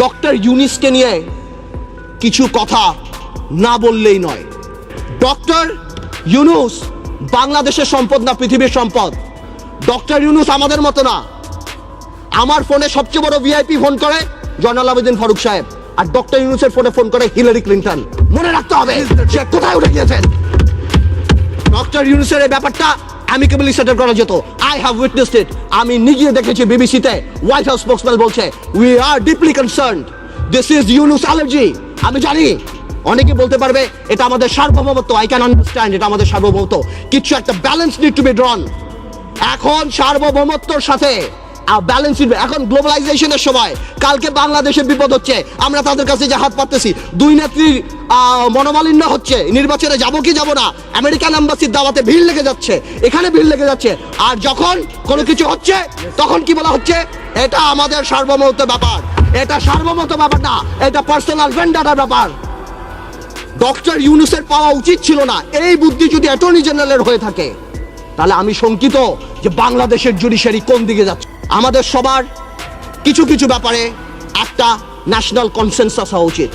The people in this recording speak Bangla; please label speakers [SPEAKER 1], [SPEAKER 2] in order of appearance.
[SPEAKER 1] ডক্টর ইউনূসকে নিয়ে কিছু কথা না বললেই নয়। ডক্টর ইউনূস বাংলাদেশের সম্পদ না পৃথিবীর সম্পদ। ডক্টর ইউনূস আমাদের মতো না। আমার ফোনে সবচেয়ে বড় ভিআইপি ফোন করে জয়নাল আবেদিন ফারুক সাহেব, আর ডক্টর ইউনূসের ফোনে ফোন করে হিলারি ক্লিন্টন। মনে রাখতে হবে সে কোথায় উঠে গিয়েছেন। ডক্টর ইউনূসের এই ব্যাপারটা অ্যামিকেবলি সেটেল করা যেত। আই হ্যাভ উইটনেসড ইট। আমি নিজে দেখেছি বিবিসিতে হোয়াইট হাউস স্পোকসম্যান বলছে we are deeply concerned, this is Yunus allergy. আমি জানি অনেকে বলতে পারবে এটা আমাদের সার্বভৌমত্ব, আই ক্যান আন্ডারস্ট্যান্ড, এটা আমাদের সার্বভৌমত্ব, কিছু একটা ব্যালেন্স নিড টু বি ড্রন। এখন সার্বভৌমত্বর সাথে ব্যালেন্স, এখন গ্লোবালাইজেশনের সময় কালকে বাংলাদেশের বিপদ হচ্ছে, আমরা তাদের কাছে যে হাত পাততেছি, দুই নেত্রীর মনোমালিন্য হচ্ছে, নির্বাচনে যাব কি যাব না, আমেরিকান এম্বাসির দাওয়াতে ভিড় লেগে যাচ্ছে, এখানে ভিড় লেগে যাচ্ছে, আর যখন কোনো কিছু হচ্ছে তখন কি বলা হচ্ছে এটা আমাদের সার্বভৌমত্ব ব্যাপার। এটা সার্বভৌমত্ব ব্যাপার না, এটা পার্সোনাল ভেন্ডাটার ব্যাপার। ডক্টর ইউনূসের পাওয়া উচিত ছিল না। এই বুদ্ধি যদি অ্যাটর্নি জেনারেলের হয়ে থাকে তাহলে আমি শঙ্কিত যে বাংলাদেশের জুডিশিয়ারি কোন দিকে যাচ্ছে। আমাদের সবার কিছু কিছু ব্যাপারে একটা ন্যাশনাল কনসেনসাস হওয়া উচিত।